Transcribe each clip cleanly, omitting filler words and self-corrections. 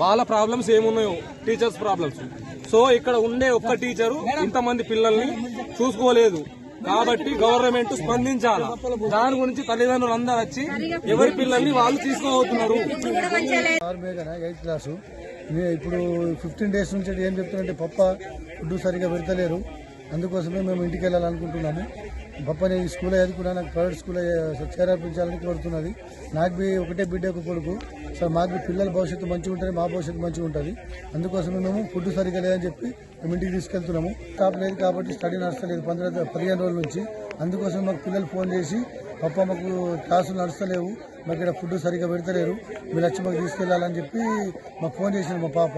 వాళ్ళ ప్రాబ్లమ్స్ ఏమున్నాయో teachers problems. So ఇక్కడ ఉండే ఒక్క టీచరు ఇంతమంది పిల్లల్ని చూసుకోలేదు కాబట్టి గవర్నమెంట్ స్పందించాలా. దాని గురించి తల్లిదండ్రులు అందరూ వచ్చి ఎవరి పిల్లల్ని వాళ్ళు తీసుకోబోతున్నారు. ఇప్పుడు 15 days నుంచి ఏం చెప్తున్నారంటే పప్ప ఫుడ్ సరిగా పెడతలేరు, అందుకోసమే మేము ఇంటికి వెళ్ళాలనుకుంటున్నాము. పప్పని స్కూల్లో చదువుకున్నా, నాకు ప్రైవేట్ స్కూల్లో చేర్పించాలని కోరుతున్నది. నాకు ఒకటే బిడ్డ ఒక కొడుకు. సో మాకు పిల్లల భవిష్యత్తు మంచిగా ఉంటుంది, మా భవిష్యత్తు మంచిగా ఉంటుంది. అందుకోసమే మేము ఫుడ్ సరిగా లేదని చెప్పి మేము ఇంటికి తీసుకెళ్తున్నాము. స్టాప్ లేదు కాబట్టి స్టడీ నడుస్తలేదు 15 రోజుల నుంచి. అందుకోసం మాకు పిల్లలు ఫోన్ చేసి పప్ప మాకు క్లాసులు నడుస్తలేవు, మాకు ఇక్కడ ఫుడ్ సరిగా పెడతలేరు, మీరు వచ్చి మాకు తీసుకెళ్లాలని చెప్పి మాకు ఫోన్ చేసినారు మా పాప.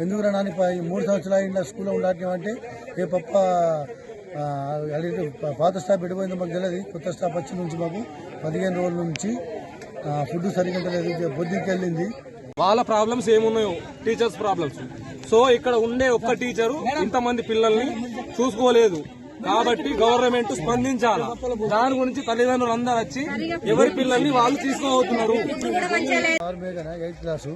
ఎందుకు నాని 3 సంవత్సరాలు ఇంట్లో స్కూల్లో ఉండాలంటే ఏ పప్ప పాత స్టాఫ్ పెట్టిపోయిందో మాకు తెలియదు. కొత్త స్టాఫ్ వచ్చి నుంచి మాకు 15 రోజుల నుంచి ఫుడ్ సరిగ్గా లేదు, బొద్దికి వెళ్ళింది. వాళ్ళ ప్రాబ్లమ్స్ ఏమున్నాయో టీచర్స్ ప్రాబ్లమ్స్. సో ఇక్కడ ఉండే ఒక్క టీచరు ఇంతమంది పిల్లల్ని చూసుకోలేదు కాబట్టి గవర్నమెంట్ స్పందించాలా. దాని గురించి తల్లిదండ్రులు అందరూ వచ్చి ఎవరి పిల్లల్ని వాళ్ళు తీసుకోబోతున్నారు. 8th క్లాసు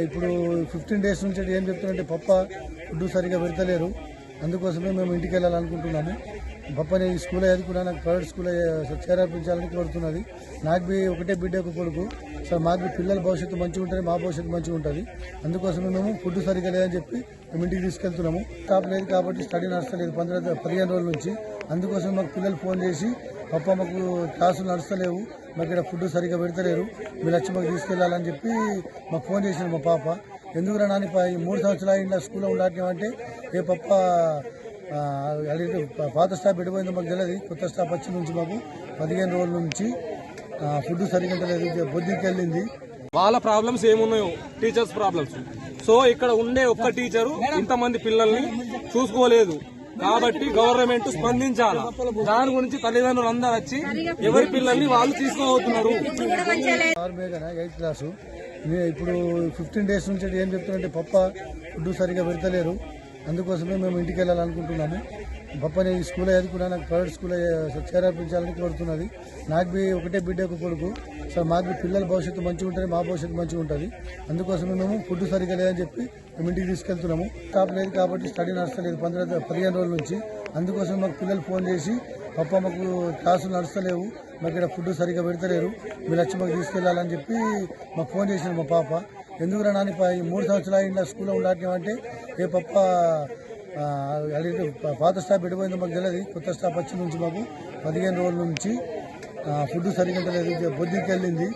ఇప్పుడు 15 days నుంచి ఏం చెప్తున్నారంటే పప్ప ఫుడ్ సరిగా పెడతలేరు, అందుకోసమే మేము ఇంటికి వెళ్ళాలనుకుంటున్నాము. పప్పని స్కూల్లో చదువుకున్నా, నాకు ప్రైవేట్ స్కూల్లో చేర్పించాలని కోరుతున్నది. నాకు ఒకటే బిడ్డ ఒక కొడుకు. సో మాకు పిల్లల భవిష్యత్తు మంచిగా ఉంటుంది, మా భవిష్యత్తు మంచిగా ఉంటుంది. అందుకోసమే మేము ఫుడ్ సరిగా లేదని చెప్పి మేము ఇంటికి తీసుకెళ్తున్నాము. స్టాప్ లేదు కాబట్టి స్టడీ నడుస్తలేదు 15 రోజుల నుంచి. అందుకోసం మాకు పిల్లలు ఫోన్ చేసి పప్ప మాకు క్లాసులు నడుస్తలేవు, మాకు ఇక్కడ ఫుడ్ సరిగా పెడతలేరు, మీరు వచ్చి మాకు తీసుకెళ్లాలని చెప్పి మాకు ఫోన్ చేసినారు మా పాప. ఎందుకు నాని 3 సంవత్సరాలు ఇంట్లో స్కూల్లో ఉండాలంటే ఏ పప్ప పాత స్టాఫ్ పెట్టిపోయిందో మాకు తెలియదు. కొత్త స్టాఫ్ వచ్చి నుంచి మాకు 15 రోజుల నుంచి ఫుడ్ సరిగ్గా లేదు, బొద్దికి వెళ్ళింది. వాళ్ళ ప్రాబ్లమ్స్ ఏమున్నాయో టీచర్స్ ప్రాబ్లమ్స్. సో ఇక్కడ ఉండే ఒక్క టీచరు ఇంతమంది పిల్లల్ని చూసుకోలేదు కాబట్టి గవర్నమెంట్ స్పందించాలా. దాని గురించి తల్లిదండ్రులు అందరూ వచ్చి ఎవరి పిల్లల్ని వాళ్ళు తీసుకోబోతున్నారు. 8th క్లాసు ఇప్పుడు 15 days నుంచి ఏం చెప్తున్నారంటే పప్ప ఫుడ్ సరిగా పెడతలేరు, అందుకోసమే మేము ఇంటికి వెళ్ళాలనుకుంటున్నాము. పప్పని స్కూల్లో చదువుకున్నా, నాకు ప్రైవేట్ స్కూల్లో చేర్పించాలని కోరుతున్నది. నాకు ఒకటే బిడ్డ ఒక కొడుకు. సో మాకు పిల్లల భవిష్యత్తు మంచిగా ఉంటుంది, మా భవిష్యత్తు మంచిగా ఉంటుంది. అందుకోసమే మేము ఫుడ్ సరిగా లేదని చెప్పి మేము ఇంటికి తీసుకెళ్తున్నాము. స్టాప్ లేదు కాబట్టి స్టడీ నడుస్తలేదు 15 రోజుల నుంచి. అందుకోసం మాకు పిల్లలు ఫోన్ చేసి పప్ప మాకు క్లాసులు నడుస్తలేవు, మాకు ఇక్కడ ఫుడ్ సరిగా పెడతలేరు, మీరు వచ్చి మాకు తీసుకెళ్లాలని చెప్పి మాకు ఫోన్ చేసినారు మా పాప. ఎందుకు నాని 3 సంవత్సరాలు ఇంట్లో స్కూల్లో ఉండాలంటే ఏ పప్ప పాత స్టాఫ్ పెట్టిపోయిందో మాకు తెలియదు. కొత్త స్టాఫ్ వచ్చి నుంచి మాకు 15 రోజుల నుంచి ఫుడ్ సరిగ్గా లేదు, బొద్దికి వెళ్ళింది.